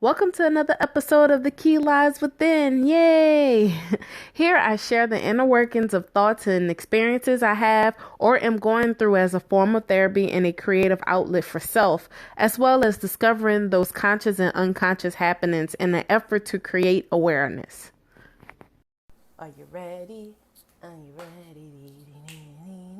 Welcome to another episode of The Key Lies Within. Yay! Here I share the inner workings of thoughts and experiences I have or am going through as a form of therapy and a creative outlet for self, as well as discovering those conscious and unconscious happenings in an effort to create awareness. Are you ready? Are you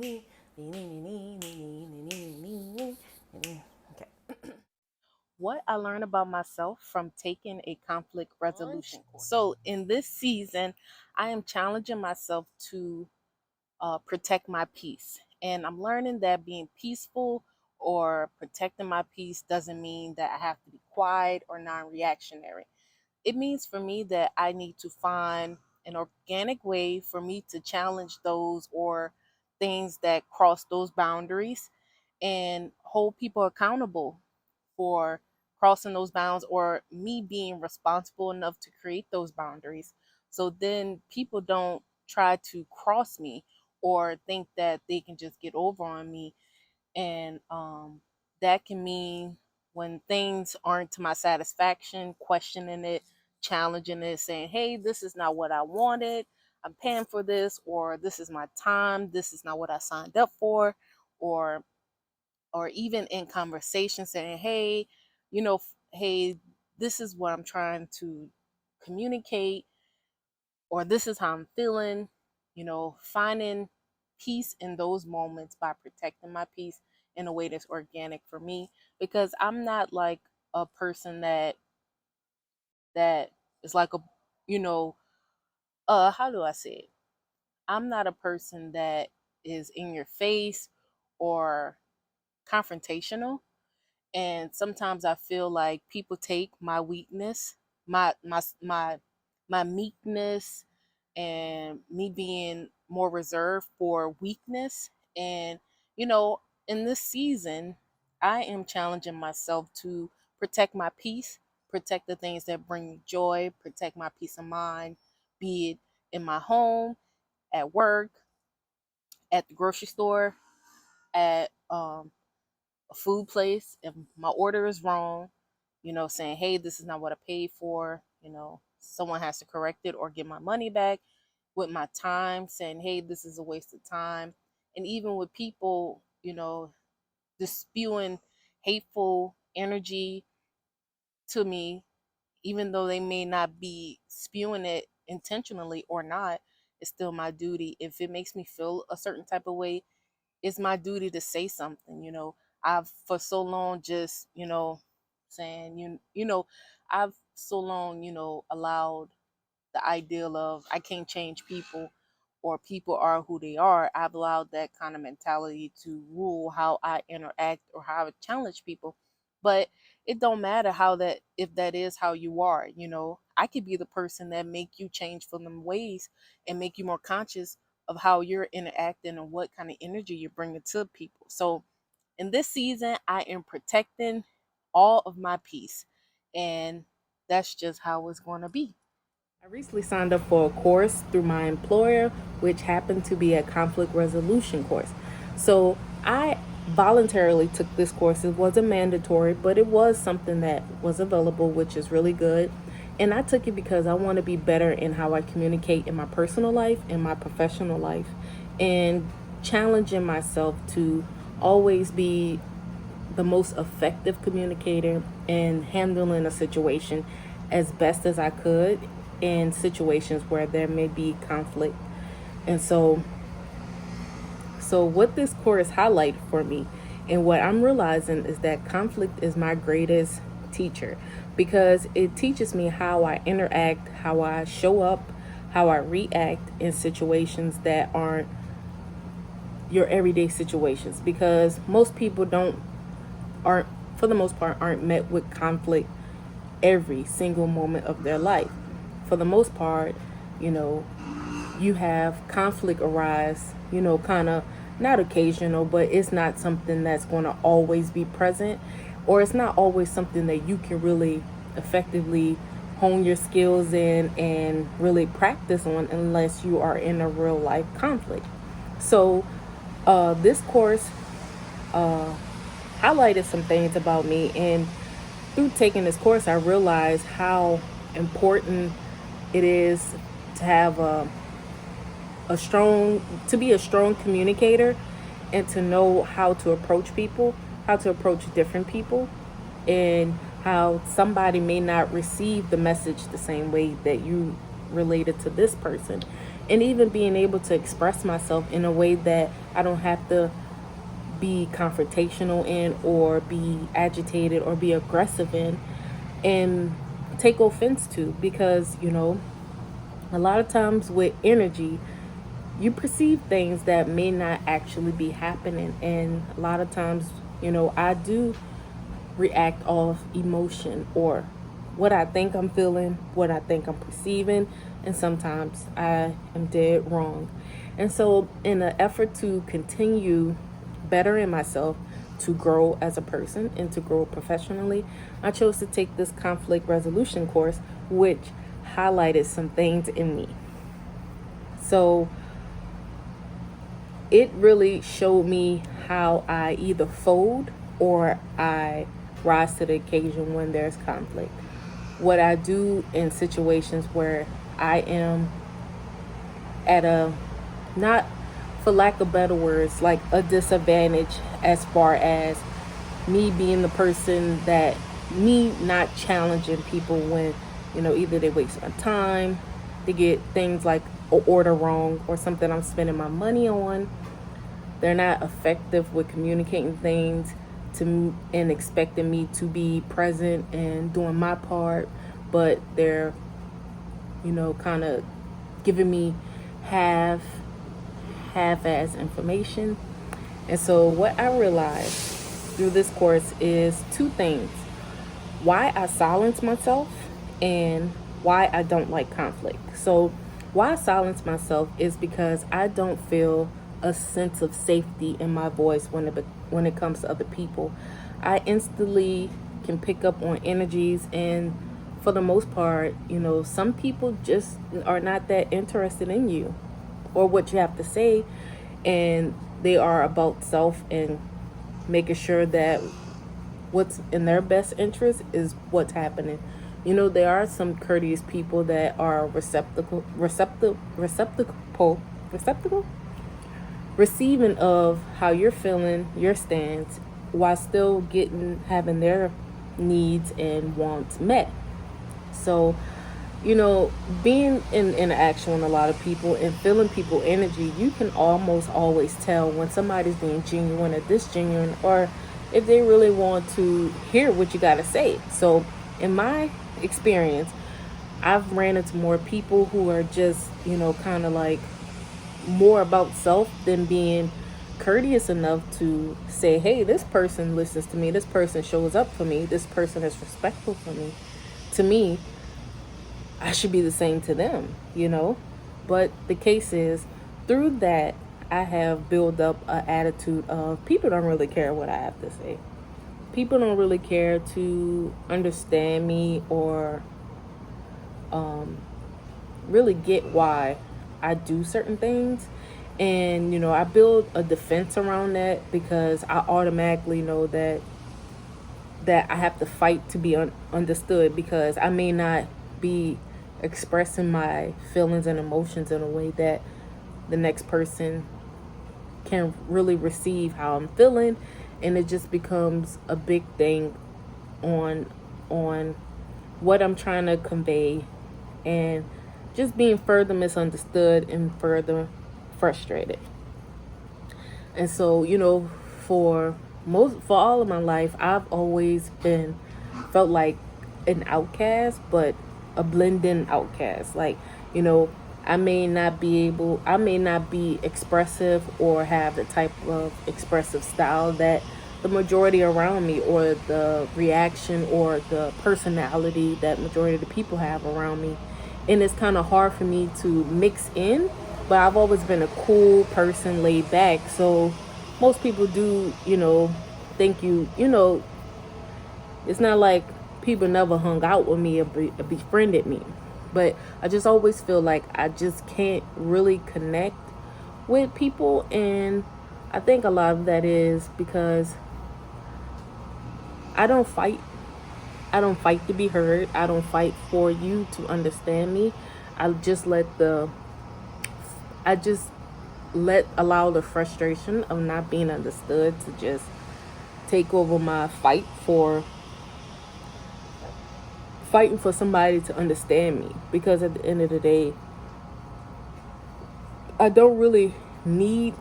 ready? Okay. What I learned about myself from taking a conflict resolution course. So in this season, I am challenging myself to protect my peace. And I'm learning that being peaceful or protecting my peace doesn't mean that I have to be quiet or non reactionary. It means for me that I need to find an organic way for me to challenge those or things that cross those boundaries and hold people accountable for crossing those bounds or me being responsible enough to create those boundaries. So then people don't try to cross me or think that they can just get over on me. And that can mean when things aren't to my satisfaction, questioning it, challenging it, saying, hey, this is not what I wanted. I'm paying for this, or this is my time. This is not what I signed up for, or even in conversation saying, hey, hey, this is what I'm trying to communicate, or this is how I'm feeling, finding peace in those moments by protecting my peace in a way that's organic for me, because I'm not like a person that is like a, you know, how do I say it? I'm not a person that is in your face or confrontational. And sometimes I feel like people take my weakness, my my meekness, and me being more reserved for weakness. And you know, in this season, I am challenging myself to protect my peace, protect the things that bring me joy, protect my peace of mind, be it in my home, at work, at the grocery store, at a food place. If my order is wrong, saying, hey, this is not what I paid for, someone has to correct it or get my money back. With my time, saying, hey, this is a waste of time. And even with people, just spewing hateful energy to me, even though they may not be spewing it intentionally or not, it's still my duty. If it makes me feel a certain type of way, it's my duty to say something. I've for so long just, saying, I've so long, allowed the ideal of I can't change people or people are who they are. I've allowed that kind of mentality to rule how I interact or how I challenge people. But it don't matter how that, if that is how you are, I could be the person that make you change from them ways and make you more conscious of how you're interacting and what kind of energy you're bringing to people. So in this season, I am protecting all of my peace, and that's just how it's going to be. I recently signed up for a course through my employer, which happened to be a conflict resolution course. So I voluntarily took this course. It wasn't mandatory, but it was something that was available, which is really good. And I took it because I want to be better in how I communicate in my personal life and my professional life, and challenging myself to always be the most effective communicator and handling a situation as best as I could in situations where there may be conflict. And so what this course highlighted for me and what I'm realizing is that conflict is my greatest teacher, because it teaches me how I interact, how I show up, how I react in situations that aren't your everyday situations, because most people don't aren't for the most part aren't met with conflict every single moment of their life. For the most part, you know, you have conflict arise, kind of not occasional, but it's not something that's going to always be present, or it's not always something that you can really effectively hone your skills in and really practice on unless you are in a real life conflict. So, this course uh, highlighted some things about me, and through taking this course, I realized how important it is to have to be a strong communicator, and to know how to approach people, how to approach different people, and how somebody may not receive the message the same way that you related to this person. And even being able to express myself in a way that I don't have to be confrontational in, or be agitated, or be aggressive in, and take offense to. Because, a lot of times with energy, you perceive things that may not actually be happening. And a lot of times, I do react off emotion, or what I think I'm feeling, what I think I'm perceiving, and sometimes I am dead wrong. And so, in an effort to continue bettering myself, to grow as a person, and to grow professionally, I chose to take this conflict resolution course, which highlighted some things in me. So, it really showed me how I either fold or I rise to the occasion when there's conflict. What I do in situations where I am at a, not for lack of better words, like a disadvantage, as far as me being the person that, me not challenging people when, either they waste my time, they get things like an order wrong, or something I'm spending my money on. They're not effective with communicating things to me and expecting me to be present and doing my part, but they're, kind of giving me half-ass information. And so what I realized through this course is two things: why I silence myself, and why I don't like conflict. So why I silence myself is because I don't feel a sense of safety in my voice when it comes to other people. I instantly can pick up on energies, and for the most part, some people just are not that interested in you or what you have to say, and they are about self and making sure that what's in their best interest is what's happening. There are some courteous people that are receptacle, receiving of how you're feeling, your stance, while still having their needs and wants met. So, being in interaction with a lot of people and feeling people energy, you can almost always tell when somebody's being genuine or disgenuine, or if they really want to hear what you got to say. So in my experience, I've ran into more people who are just, kind of like more about self than being courteous enough to say, hey, this person listens to me, this person shows up for me, this person is respectful for me. To me, I should be the same to them, But the case is, through that, I have built up an attitude of people don't really care what I have to say. People don't really care to understand me, or really get why I do certain things. And, I build a defense around that, because I automatically know that I have to fight to be understood, because I may not be expressing my feelings and emotions in a way that the next person can really receive how I'm feeling, and it just becomes a big thing on what I'm trying to convey, and just being further misunderstood and further frustrated. And so, for all of my life, I've always felt like an outcast, but a blend-in outcast. Like, I may not be expressive or have the type of expressive style that the majority around me, or the reaction or the personality that majority of the people have around me. And it's kind of hard for me to mix in, but I've always been a cool person, laid back. So most people do, think it's not like people never hung out with me or befriended me. But I just always feel like I just can't really connect with people. And I think a lot of that is because I don't fight. I don't fight to be heard. I don't fight for you to understand me. I just let the I just let allow the frustration of not being understood to just take over my fighting for somebody to understand me, because at the end of the day, I don't really need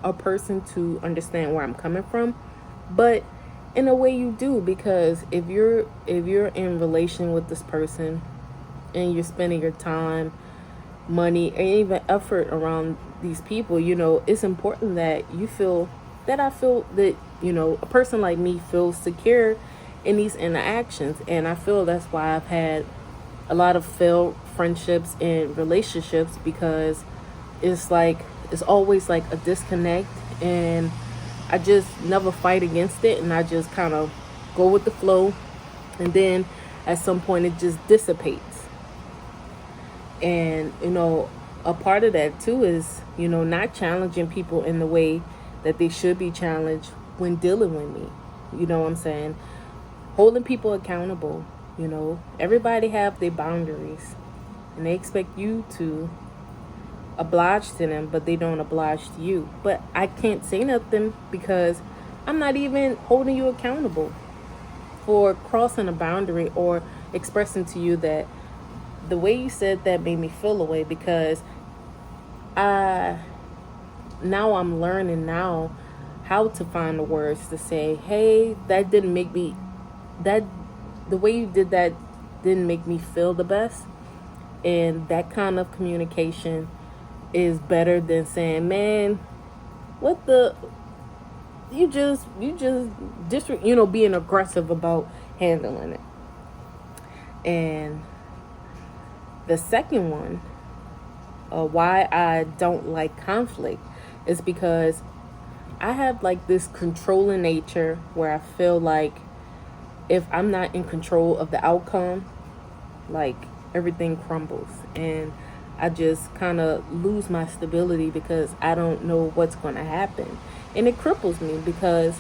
a person to understand where I'm coming from, but in a way you do, because if you're in relation with this person and you're spending your time, money, and even effort around these people, it's important that I feel that, a person like me feels secure in these interactions. And I feel that's why I've had a lot of failed friendships and relationships, because it's always like a disconnect, and I just never fight against it, and I just kind of go with the flow, and then at some point it just dissipates. And a part of that too is not challenging people in the way that they should be challenged when dealing with me. You know what I'm saying? Holding people accountable. Everybody have their boundaries, and they expect you to oblige to them, but they don't oblige to you. But I can't say nothing, because I'm not even holding you accountable for crossing a boundary or expressing to you that the way you said that made me feel a way, because I now I'm learning now how to find the words to say, hey, that didn't make me that the way you did that didn't make me feel the best. And that kind of communication is better than saying, man, what the being aggressive about handling it. And the second one, why I don't like conflict, is because I have like this controlling nature where I feel like if I'm not in control of the outcome, like everything crumbles, and I just kind of lose my stability because I don't know what's going to happen. And it cripples me because,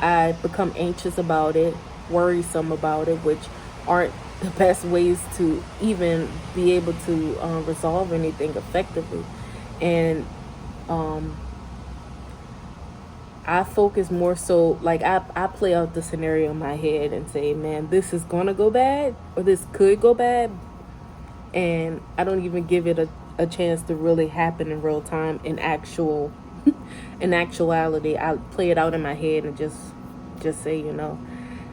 I become anxious about it, worrisome about it, which aren't the best ways to even be able to resolve anything effectively. And I focus more so, like I play out the scenario in my head and say, man, this is going to go bad, or this could go bad. And I don't even give it a chance to really happen in real time. In actuality, I play it out in my head and just say,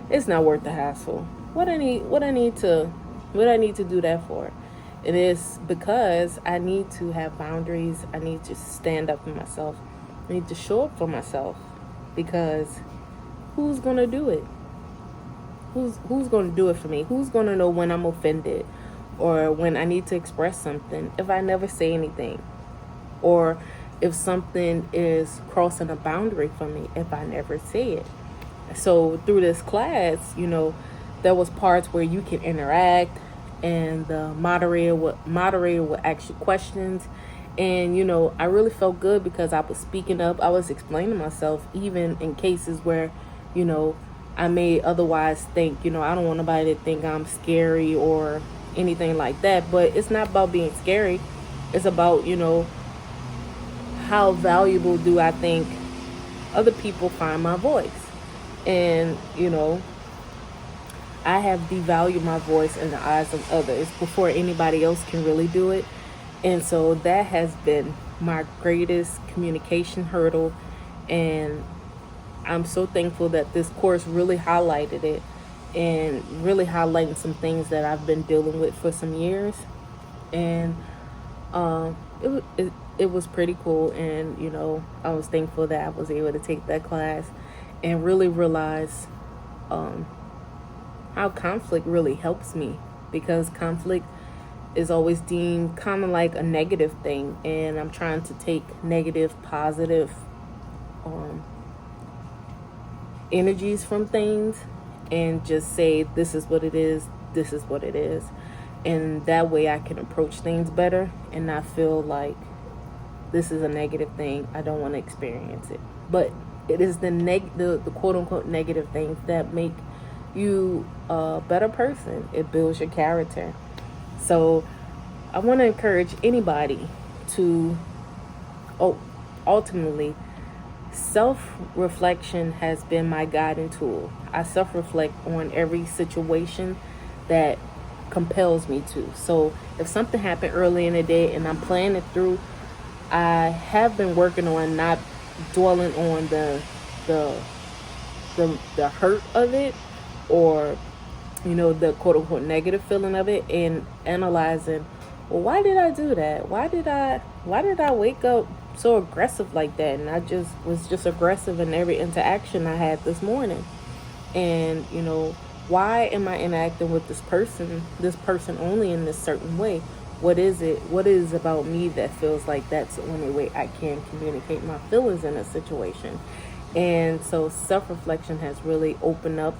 it's not worth the hassle. What I need to do that for? It is because I need to have boundaries. I need to stand up for myself. I need to show up for myself, because who's gonna do it? Who's gonna do it for me? Who's gonna know when I'm offended, or when I need to express something if I never say anything, or if something is crossing a boundary for me if I never say it? So through this class, there was parts where you can interact, and the moderator would ask you questions. And I really felt good because I was speaking up. I was explaining myself, even in cases where I may otherwise think, I don't want nobody to think I'm scary or anything like that. But it's not about being scary. It's about how valuable do I think other people find my voice. And I have devalued my voice in the eyes of others before anybody else can really do it. And so that has been my greatest communication hurdle. And I'm so thankful that this course really highlighted it, and really highlighting some things that I've been dealing with for some years. And it was pretty cool. And, I was thankful that I was able to take that class and really realize how conflict really helps me, because conflict is always deemed kind of like a negative thing, and I'm trying to take negative, positive energies from things and just say, this is what it is, this is what it is. And that way I can approach things better and not feel like this is a negative thing, I don't want to experience it. But it is the quote unquote negative things that make you a better person. It builds your character. So I want to encourage anybody to ultimately, self-reflection has been my guiding tool. I self-reflect on every situation that compels me to. So if something happened early in the day and I'm playing it through, I have been working on not dwelling on the the hurt of it, or the quote unquote negative feeling of it, and analyzing, well, why did I do that? Why did I wake up so aggressive like that? And I just was just aggressive in every interaction I had this morning. And why am I interacting with this person only in this certain way? What is it? What is about me that feels like that's the only way I can communicate my feelings in a situation? And so self-reflection has really opened up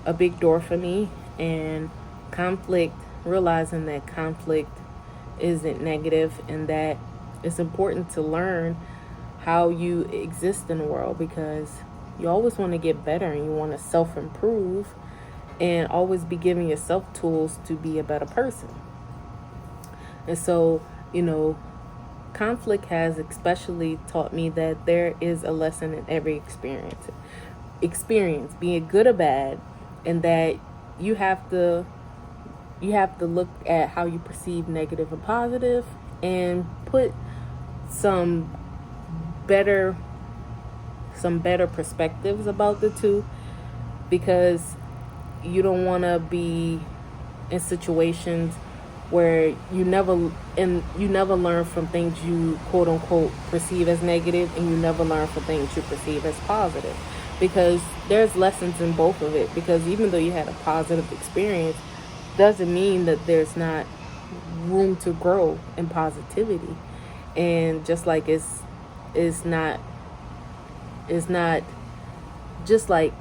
a big door for me. And conflict, realizing that conflict isn't negative, and that it's important to learn how you exist in the world, because you always want to get better and you want to self-improve and always be giving yourself tools to be a better person. And so, conflict has especially taught me that there is a lesson in every experience, be it good or bad, and that you have to look at how you perceive negative and positive, and put some better perspectives about the two, because you don't want to be in situations where you never learn from things you quote unquote perceive as negative, and you never learn from things you perceive as positive, because there's lessons in both of it. Because even though you had a positive experience, doesn't mean that there's not room to grow in positivity. And just like it's not just like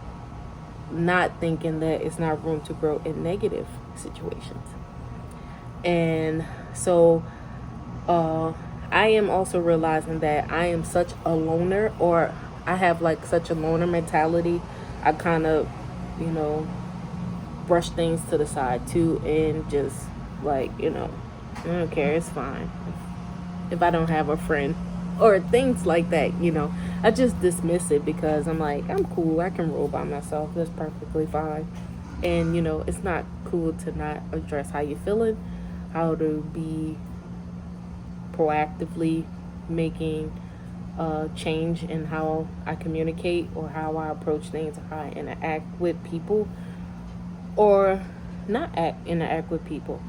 not thinking that it's not room to grow in negative situations. And so I am also realizing that I am such a loner, or I have like such a loner mentality. I kind of brush things to the side too, and just like I don't care, it's fine if I don't have a friend or things like that. I just dismiss it, because I'm like, I'm cool, I can roll by myself, that's perfectly fine. And it's not cool to not address how you're feeling, how to be proactively making change in how I communicate, or how I approach things, or how I interact with people, or not interact with people.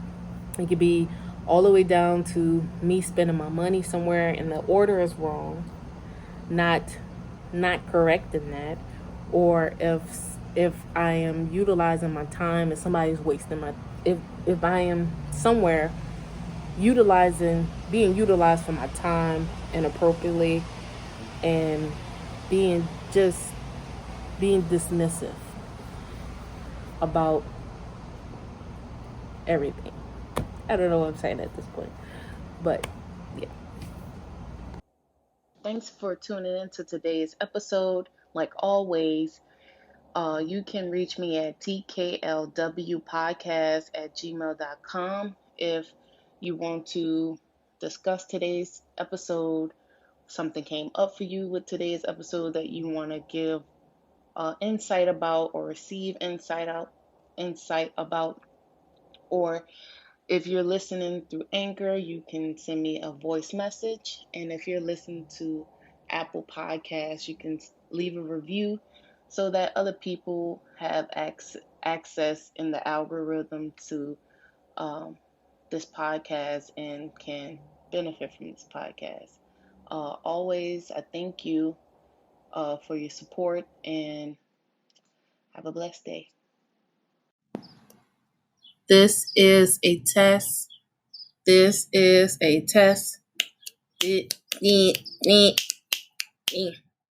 It could be all the way down to me spending my money somewhere and the order is wrong, not correcting that, or if I am utilizing my time and somebody's wasting my if I am somewhere being utilized for my time inappropriately, and being dismissive about everything. I don't know what I'm saying at this point, but yeah. Thanks for tuning in to today's episode. Like always, you can reach me at tklwpodcast@gmail.com if you want to discuss today's episode, something came up for you with today's episode that you want to give insight about, or receive insight about, or if you're listening through Anchor, you can send me a voice message. And if you're listening to Apple Podcasts, you can leave a review so that other people have access in the algorithm to this podcast and can benefit from this podcast. Always, I thank you for your support, and have a blessed day. This is a test. This is a test.